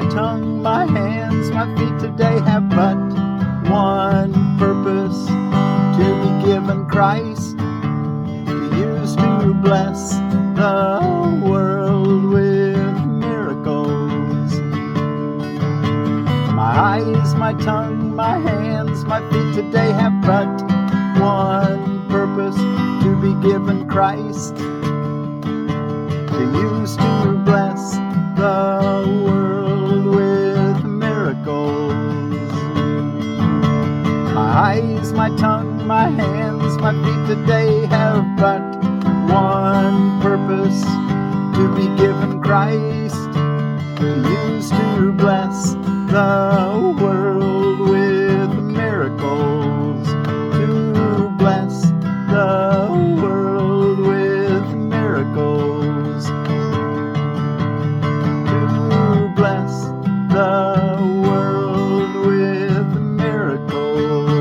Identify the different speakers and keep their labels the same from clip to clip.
Speaker 1: my tongue, my hands, my feet today have but one purpose: to be given Christ, to use to bless the world with miracles. My eyes, my tongue, my hands, my feet today have but one purpose: to be given Christ, to use to bless the world with miracles. My eyes, my tongue, my hands, my feet today have but one purpose: to be given Christ, to use to bless the world with miracles. To bless the world with miracles. To bless the world with miracles.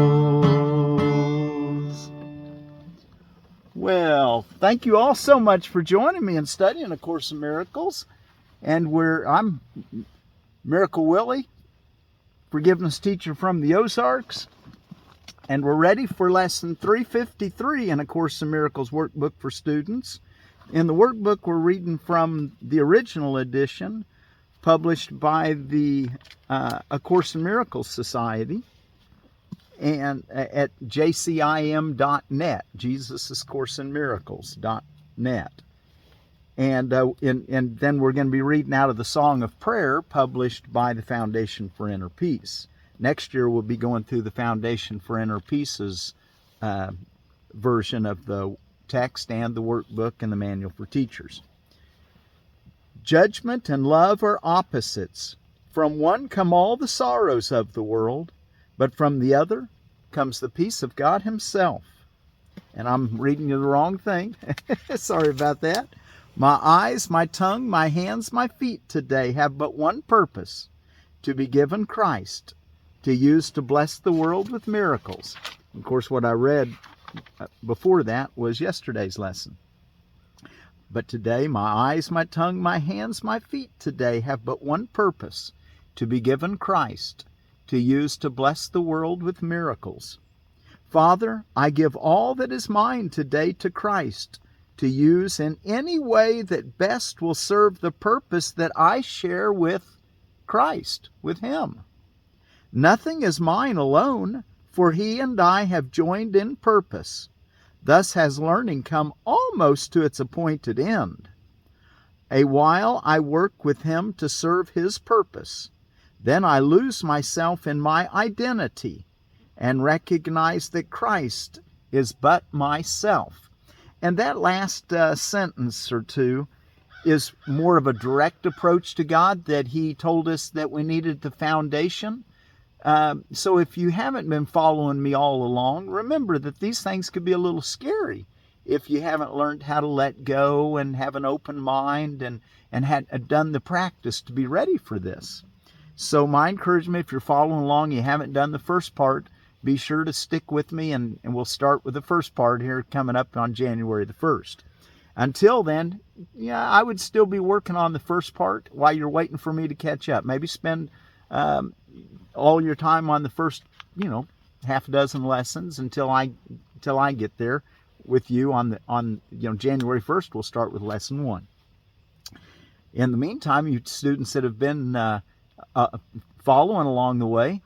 Speaker 1: Well, thank you all so much for joining me in studying A Course in Miracles. And I'm Miracle Willie, forgiveness teacher from the Ozarks, and we're ready for lesson 353 in A Course in Miracles workbook for students. In the workbook, we're reading from the original edition published by the A Course in Miracles Society and at jcim.net, Jesus'Course-in-Miracles.net. And then we're going to be reading out of the Song of Prayer, published by the Foundation for Inner Peace. Next year, we'll be going through the Foundation for Inner Peace's version of the text and the workbook and the Manual for Teachers. Judgment and love are opposites. From one come all the sorrows of the world, but from the other comes the peace of God Himself. And I'm reading you the wrong thing. Sorry about that. My eyes, my tongue, my hands, my feet today have but one purpose: to be given Christ, to use to bless the world with miracles. Of course, what I read before that was yesterday's lesson. But today, my eyes, my tongue, my hands, my feet today have but one purpose: to be given Christ, to use to bless the world with miracles. Father, I give all that is mine today to Christ, to use in any way that best will serve the purpose that I share with Christ, with Him. Nothing is mine alone, for He and I have joined in purpose. Thus has learning come almost to its appointed end. A while I work with Him to serve His purpose. Then I lose myself in my identity and recognize that Christ is but myself. And that last sentence or two is more of a direct approach to God, that He told us that we needed the foundation. So if you haven't been following me all along, remember that these things could be a little scary if you haven't learned how to let go and have an open mind and had done the practice to be ready for this. So my encouragement, if you're following along, you haven't done the first part, be sure to stick with me, and we'll start with the first part here coming up on January the 1st. Until then, I would still be working on the first part while you're waiting for me to catch up. Maybe spend all your time on the first, half a dozen lessons until I get there with you on January 1st. We'll start with lesson 1. In the meantime, you students that have been following along the way,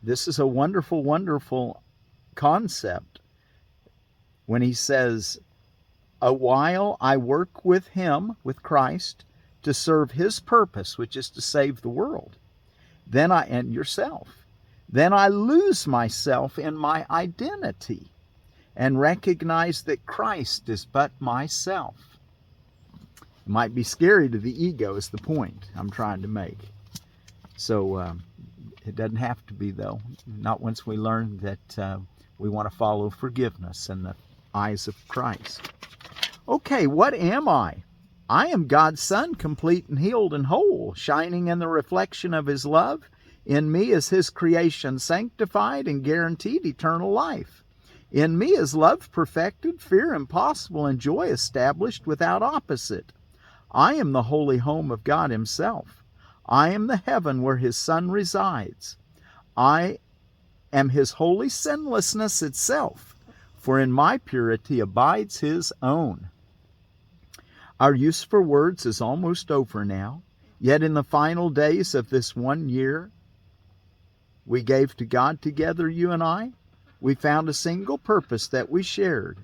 Speaker 1: this is a wonderful, wonderful concept when he says, a while I work with Him, with Christ, to serve His purpose, which is to save the world. And yourself. Then I lose myself in my identity and recognize that Christ is but myself. It might be scary to the ego is the point I'm trying to make. So it doesn't have to be, though. Not once we learn that we want to follow forgiveness in the eyes of Christ. Okay, what am I? I am God's Son, complete and healed and whole, shining in the reflection of His love. In me is His creation sanctified and guaranteed eternal life. In me is love perfected, fear impossible, and joy established without opposite. I am the holy home of God Himself. I am the heaven where his Son resides. I am his holy sinlessness itself, for in my purity abides his own. Our use for words is almost over now, yet in the final days of this 1 year we gave to God together, you and I, we found a single purpose that we shared,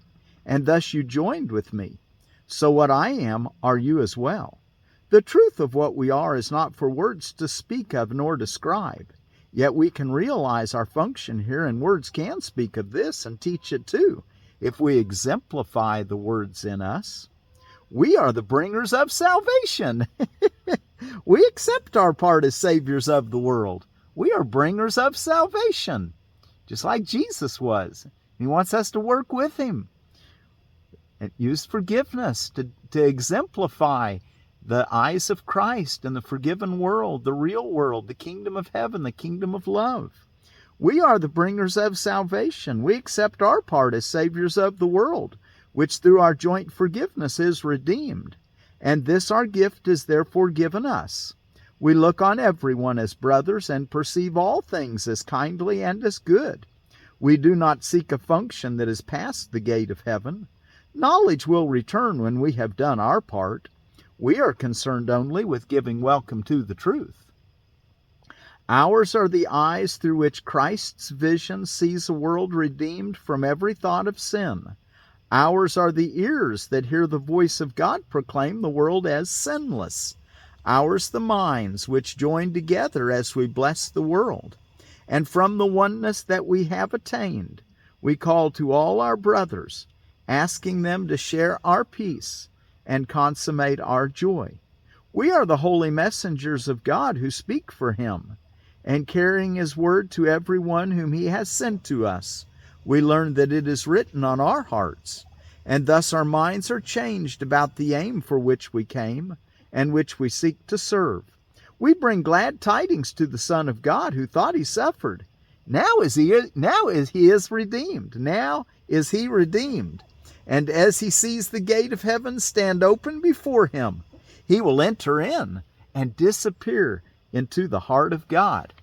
Speaker 1: and thus you joined with me. So what I am, are you as well. The truth of what we are is not for words to speak of nor describe, yet we can realize our function here, and words can speak of this and teach it too, if we exemplify the words in us. We are the bringers of salvation. We accept our part as saviors of the world. We are bringers of salvation, just like Jesus was. He wants us to work with him and use forgiveness to exemplify the eyes of Christ in the forgiven world, the real world, the kingdom of heaven, the kingdom of love. We are the bringers of salvation. We accept our part as saviors of the world, which through our joint forgiveness is redeemed. And this our gift is therefore given us. We look on everyone as brothers and perceive all things as kindly and as good. We do not seek a function that is past the gate of heaven. Knowledge will return when we have done our part. We are concerned only with giving welcome to the truth. Ours are the eyes through which Christ's vision sees a world redeemed from every thought of sin. Ours are the ears that hear the voice of God proclaim the world as sinless. Ours the minds which join together as we bless the world. And from the oneness that we have attained, we call to all our brothers, asking them to share our peace and consummate our joy. We are the holy messengers of God who speak for him, and carrying his word to everyone whom he has sent to us, we learn that it is written on our hearts, and thus our minds are changed about the aim for which we came, and which we seek to serve. We bring glad tidings to the Son of God who thought he suffered. Now he is redeemed. Now is he redeemed. And as he sees the gate of heaven stand open before him, he will enter in and disappear into the heart of God.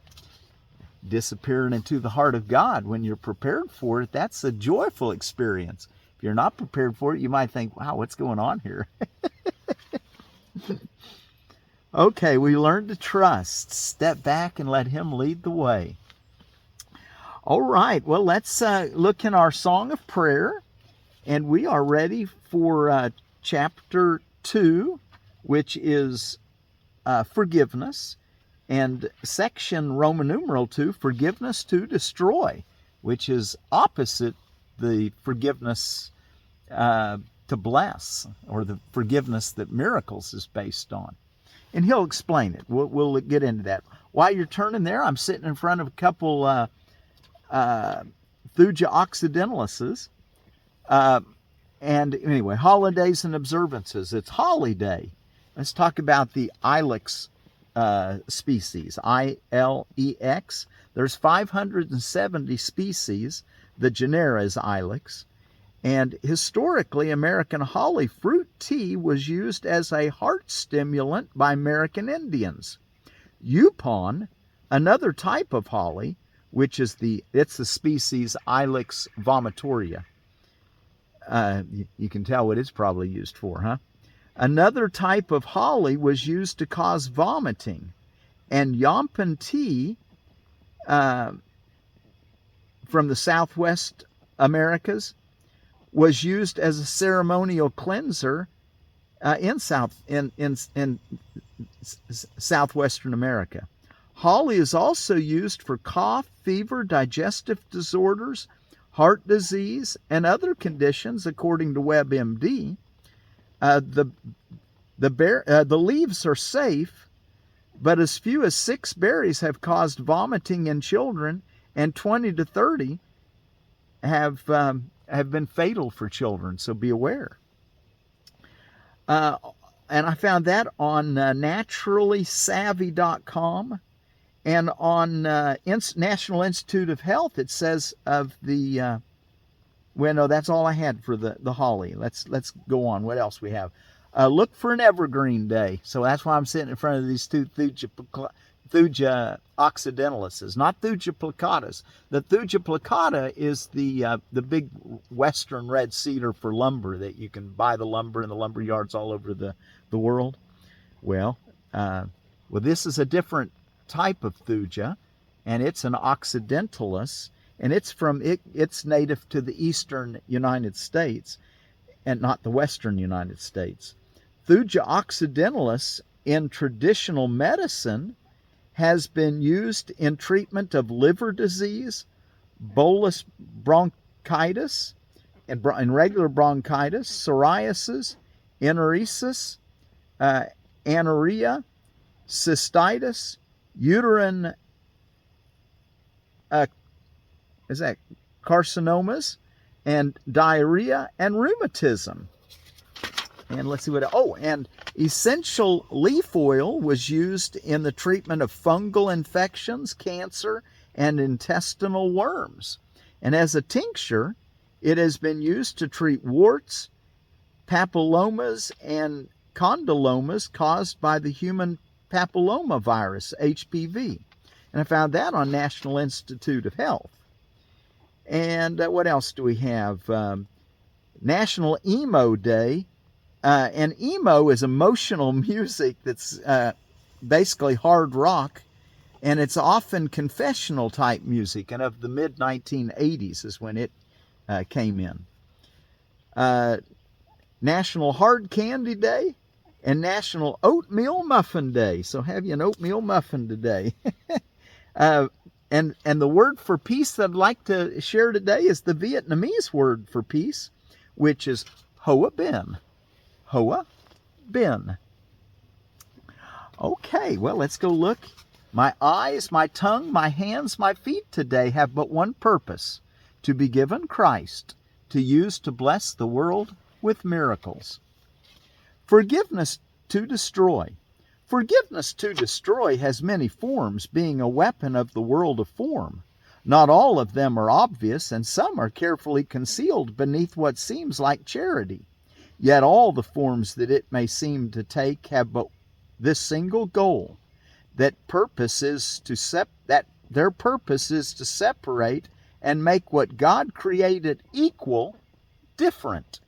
Speaker 1: Disappearing into the heart of God, when you're prepared for it, that's a joyful experience. If you're not prepared for it, you might think, wow, what's going on here? Okay, we learn to trust. Step back and let him lead the way. All right, well, let's look in our song of prayer. And we are ready for chapter 2, which is forgiveness. And section Roman numeral 2, forgiveness to destroy, which is opposite the forgiveness to bless, or the forgiveness that miracles is based on. And he'll explain it. We'll get into that. While you're turning there, I'm sitting in front of a couple Thuja occidentalises. And anyway, holidays and observances. It's holiday. Let's talk about the Ilex species, Ilex. There's 570 species. The genera is Ilex. And historically, American holly fruit tea was used as a heart stimulant by American Indians. Yaupon, another type of holly, which is it's the species Ilex vomitoria. You can tell what it's probably used for, huh? Another type of holly was used to cause vomiting. And Yaupon tea from the Southwest Americas was used as a ceremonial cleanser in Southwestern America. Holly is also used for cough, fever, digestive disorders, heart disease, and other conditions, according to WebMD. The leaves are safe, but as few as 6 berries have caused vomiting in children, and 20 to 30 have been fatal for children, so be aware. And I found that on naturallysavvy.com, and on National Institute of Health. It says of the well, no, that's all I had for the holly. Let's go on. What else we have? Look for an Evergreen day. So that's why I'm sitting in front of these two Thuja occidentalis, not Thuja plicatas. The Thuja plicata is the big western red cedar for lumber that you can buy the lumber in the lumber yards all over the world. Well, this is a different type of Thuja, and it's an occidentalis, and it's native to the eastern United States and not the western United States. Thuja occidentalis in traditional medicine has been used in treatment of liver disease, bullous bronchitis, and regular bronchitis, psoriasis, enuresis, anorrhea, cystitis, uterine carcinomas, and diarrhea and rheumatism. And let's see and essential leaf oil was used in the treatment of fungal infections, cancer, and intestinal worms. And as a tincture, it has been used to treat warts, papillomas, and condylomas caused by the human papillomavirus, HPV. And I found that on National Institute of Health. And what else do we have? National Emo Day. And emo is emotional music that's basically hard rock, and it's often confessional type music, and of the mid-1980s is when it came in. National Hard Candy Day and National Oatmeal Muffin Day. So have you an oatmeal muffin today. And the word for peace that I'd like to share today is the Vietnamese word for peace, which is Hoa Binh. Hoa Binh. Okay, well, let's go look. My eyes, my tongue, my hands, my feet today have but one purpose: to be given Christ, to use to bless the world with miracles. Forgiveness to destroy. Forgiveness to destroy has many forms, being a weapon of the world of form. Not all of them are obvious, and some are carefully concealed beneath what seems like charity. Yet all the forms that it may seem to take have but this single goal: that their purpose is to separate and make what God created equal different.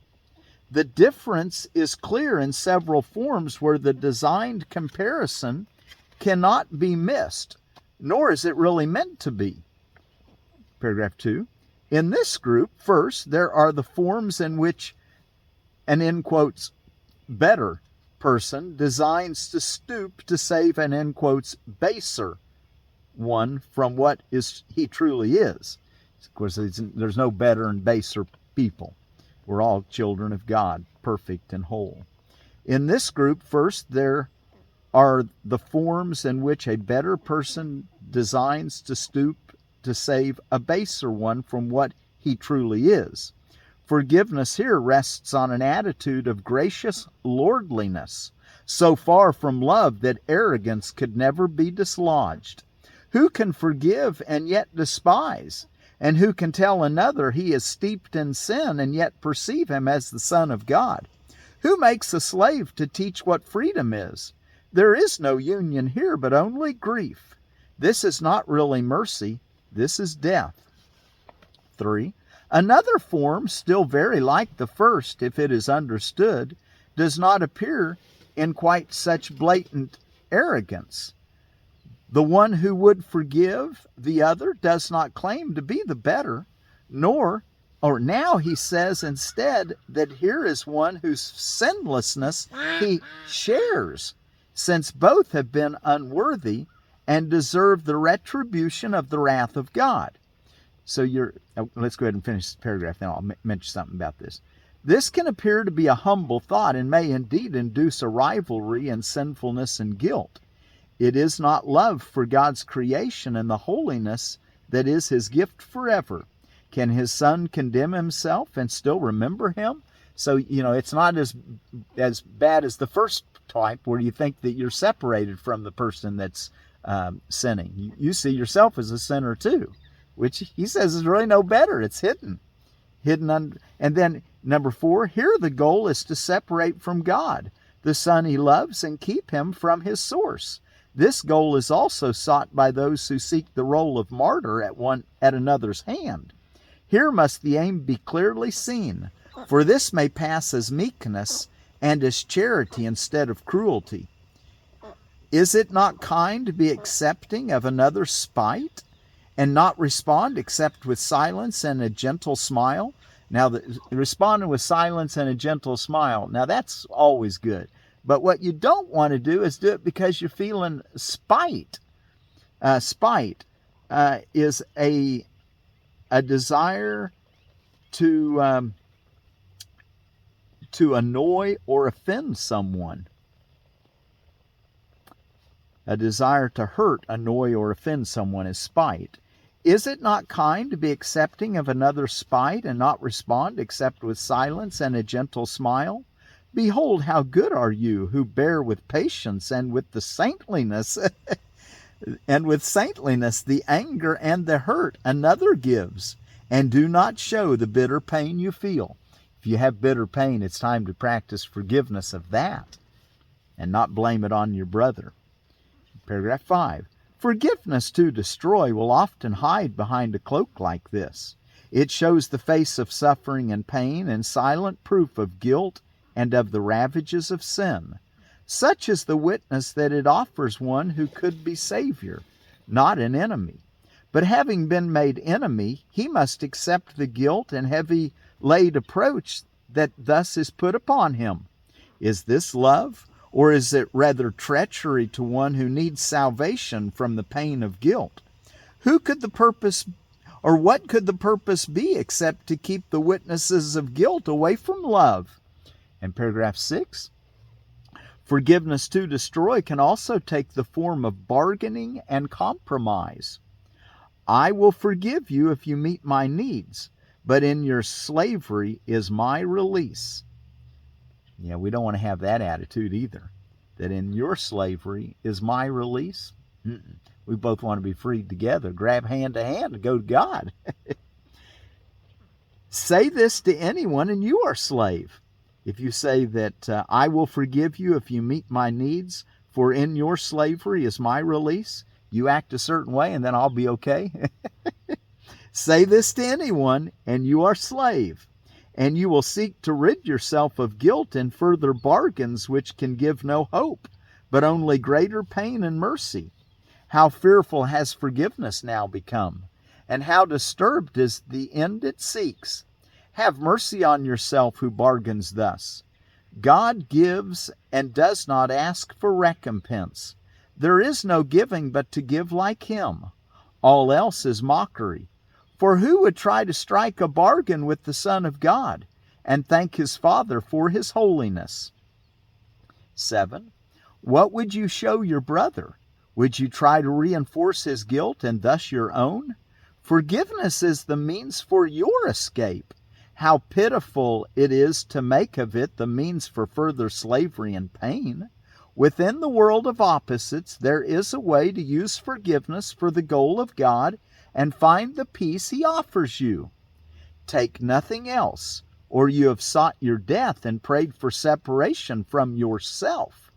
Speaker 1: The difference is clear in several forms where the designed comparison cannot be missed, nor is it really meant to be. Paragraph 2. In this group, first, there are the forms in which an, in quotes, better person designs to stoop to save an, in quotes, baser one from what he truly is. Of course, there's no better and baser people. We're all children of God, perfect and whole. In this group, first, there are the forms in which a better person designs to stoop to save a baser one from what he truly is. Forgiveness here rests on an attitude of gracious lordliness, so far from love that arrogance could never be dislodged. Who can forgive and yet despise? And who can tell another he is steeped in sin and yet perceive him as the Son of God? Who makes a slave to teach what freedom is? There is no union here, but only grief. This is not really mercy. This is death. 3. Another form, still very like the first, if it is understood, does not appear in quite such blatant arrogance. The one who would forgive the other does not claim to be the better, now he says instead that here is one whose sinlessness he shares, since both have been unworthy and deserve the retribution of the wrath of God. So let's go ahead and finish this paragraph, then I'll mention something about this. This can appear to be a humble thought and may indeed induce a rivalry in sinfulness and guilt. It is not love for God's creation and the holiness that is his gift forever. Can his Son condemn himself and still remember him? So, it's not as bad as the first type where you think that you're separated from the person that's sinning. You see yourself as a sinner too, which he says is really no better. It's hidden. hidden under. And then number 4, here the goal is to separate from God the Son he loves and keep him from his source. This goal is also sought by those who seek the role of martyr at another's hand. Here must the aim be clearly seen, for this may pass as meekness and as charity instead of cruelty. Is it not kind to be accepting of another's spite, and not respond except with silence and a gentle smile? Now, responding with silence and a gentle smile, now that's always good. But what you don't want to do is do it because you're feeling spite. Spite is a desire to annoy or offend someone. A desire to hurt, annoy, or offend someone is spite. Is it not kind to be accepting of another's spite and not respond except with silence and a gentle smile? Behold, how good are you who bear with patience and with the saintliness the anger and the hurt another gives, and do not show the bitter pain you feel. If you have bitter pain, it's time to practice forgiveness of that and not blame it on your brother. Paragraph 5. Forgiveness to destroy will often hide behind a cloak like this. It shows the face of suffering and pain and silent proof of guilt and of the ravages of sin. Such is the witness that it offers one who could be Savior, not an enemy. But having been made enemy, he must accept the guilt and heavy-laid approach that thus is put upon him. Is this love, or is it rather treachery to one who needs salvation from the pain of guilt? What could the purpose be except to keep the witnesses of guilt away from love? And paragraph 6, forgiveness to destroy can also take the form of bargaining and compromise. I will forgive you if you meet my needs, but in your slavery is my release. Yeah, we don't want to have that attitude either, that in your slavery is my release. We both want to be freed together, grab hand to hand and go to God. Say this to anyone and you are slave. If you say that I will forgive you if you meet my needs, for in your slavery is my release, you act a certain way and then I'll be okay. Say this to anyone and you are slave, and you will seek to rid yourself of guilt in further bargains which can give no hope, but only greater pain and mercy. How fearful has forgiveness now become, and how disturbed is the end it seeks. Have mercy on yourself who bargains thus. God gives and does not ask for recompense. There is no giving but to give like him. All else is mockery. For who would try to strike a bargain with the Son of God and thank his Father for his holiness? 7. What would you show your brother? Would you try to reinforce his guilt and thus your own? Forgiveness is the means for your escape. How pitiful it is to make of it the means for further slavery and pain. Within the world of opposites, there is a way to use forgiveness for the goal of God and find the peace he offers you. Take nothing else, or you have sought your death and prayed for separation from yourself.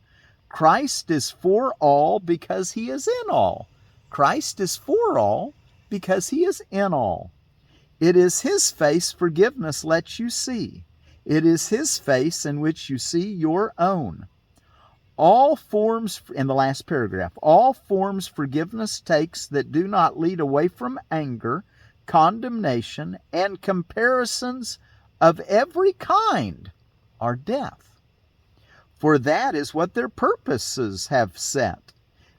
Speaker 1: Christ is for all because he is in all. Christ is for all because he is in all. It is his face forgiveness lets you see. It is his face in which you see your own. All forms, in the last paragraph, all forms forgiveness takes that do not lead away from anger, condemnation, and comparisons of every kind are death. For that is what their purposes have set.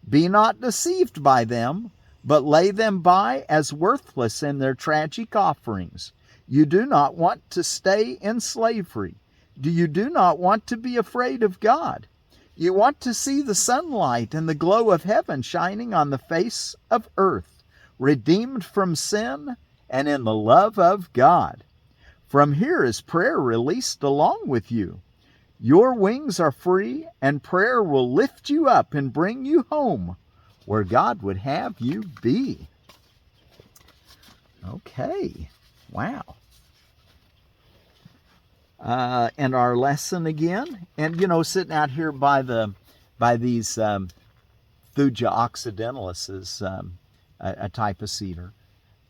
Speaker 1: Be not deceived by them, but lay them by as worthless in their tragic offerings. You do not want to stay in slavery. You do not want to be afraid of God. You want to see the sunlight and the glow of heaven shining on the face of earth, redeemed from sin and in the love of God. From here is prayer released along with you. Your wings are free, and prayer will lift you up and bring you home, where God would have you be. Okay. Wow. And our lesson again. And, sitting out here by these Thuja occidentalis is a type of cedar.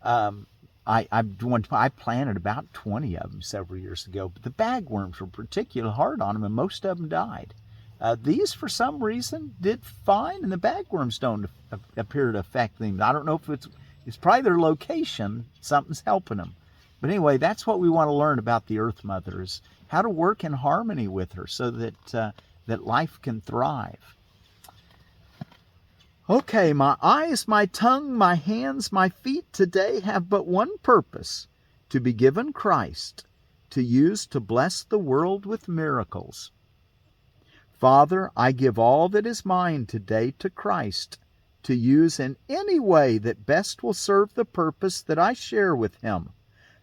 Speaker 1: I planted about 20 of them several years ago, but the bagworms were particularly hard on them, and most of them died. These, for some reason, did fine, and the bagworms don't appear to affect them. I don't know if it's probably their location. Something's helping them. But anyway, that's what we want to learn about the Earth Mother, is how to work in harmony with her so that life can thrive. Okay, my eyes, my tongue, my hands, my feet today have but one purpose: to be given Christ, to use to bless the world with miracles. Father, I give all that is mine today to Christ, to use in any way that best will serve the purpose that I share with Him.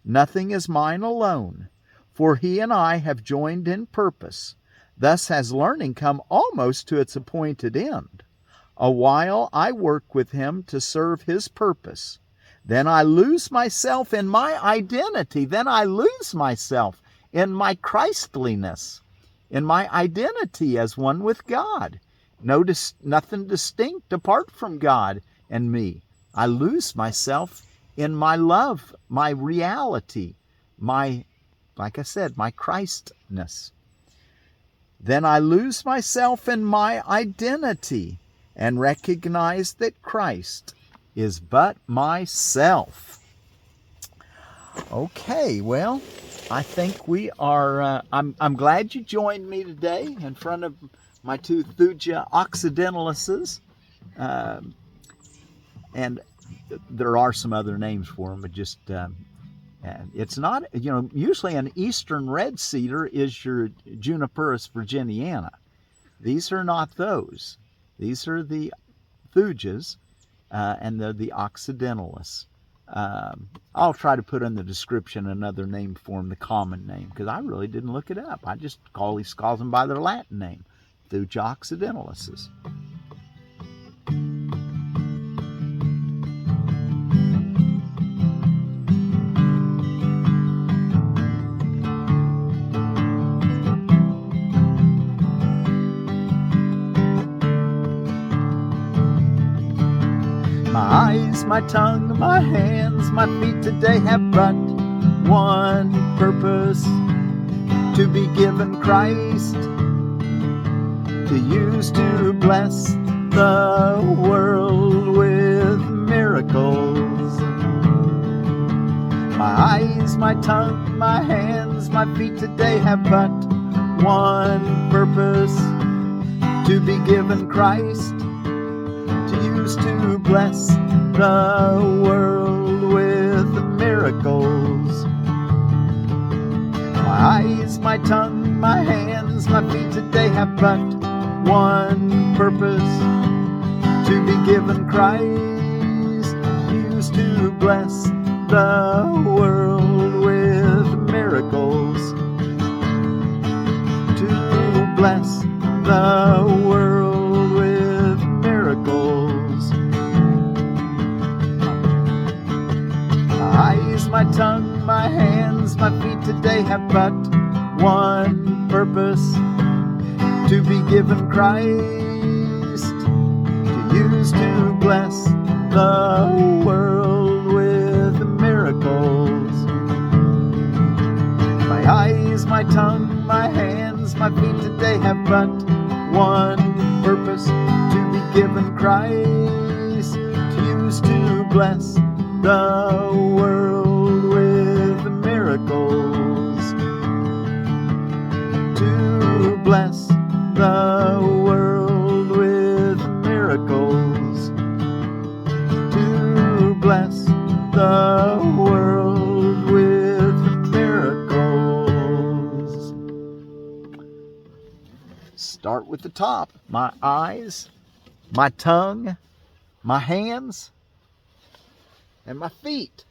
Speaker 1: Nothing is mine alone, for He and I have joined in purpose. Thus has learning come almost to its appointed end. A while I work with Him to serve His purpose. Then I lose myself in my identity. Then I lose myself in my Christliness, in my identity as one with God. Nothing distinct apart from God and me. I lose myself in my love, my reality, like I said, my Christness. Then I lose myself in my identity and recognize that Christ is but myself. Okay, well, I think we are, I'm glad you joined me today in front of my two Thuja occidentalises. And there are some other names for them, but just, it's not, usually an eastern red cedar is your Juniperus virginiana. These are not those. These are the Thujas, and they're the occidentalis. I'll try to put in the description another name for them, the common name, because I really didn't look it up. I just calls them by their Latin name, Thuja occidentalises. My eyes, my tongue, my hands, my feet today have but one purpose: to be given Christ, to use to bless the world with miracles. My eyes, my tongue, my hands, my feet today have but one purpose: to be given Christ, to use to bless the world with miracles. My eyes, my tongue, my hands, my feet today have but one purpose: to be given Christ, use to bless the world with miracles. To bless the world with miracles. My eyes, my tongue, my hands, my feet today have but one purpose: to be given Christ, to use to bless the world with miracles. My eyes, my tongue, my hands, my feet today have but one purpose: to be given Christ, to use to bless the world with miracles. To bless the world with miracles. To bless the world with miracles. Start with the top. My eyes, my tongue, my hands, and my feet.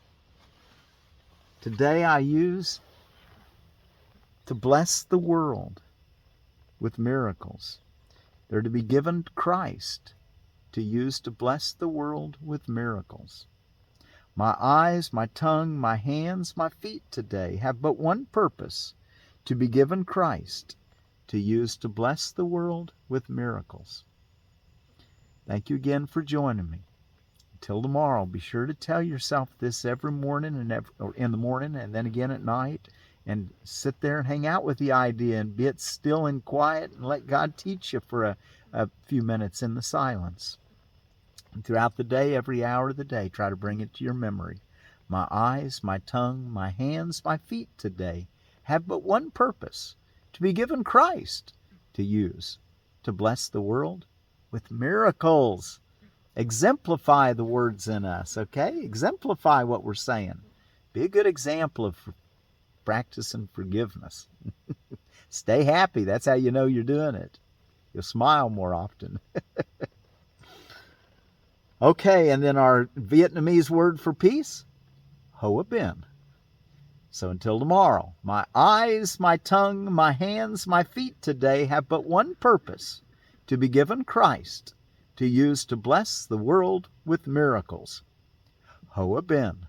Speaker 1: Today I use to bless the world with miracles. They're to be given to Christ, to use to bless the world with miracles. My eyes, my tongue, my hands, my feet today have but one purpose: to be given Christ, to use to bless the world with miracles. Thank you again for joining me. Until tomorrow, be sure to tell yourself this every morning or in the morning and then again at night, and sit there and hang out with the idea and be it still and quiet and let God teach you for a few minutes in the silence. And throughout the day, every hour of the day, try to bring it to your memory. My eyes, my tongue, my hands, my feet today have but one purpose, to be given Christ to use to bless the world with miracles. Exemplify the words in us, okay? Exemplify what we're saying. Be a good example of practicing forgiveness. Stay happy. That's how you know you're doing it. You'll smile more often. Okay, and then our Vietnamese word for peace, Hoa Binh. So until tomorrow, my eyes, my tongue, my hands, my feet today have but one purpose, to be given Christ, to use to bless the world with miracles. Hoa Binh.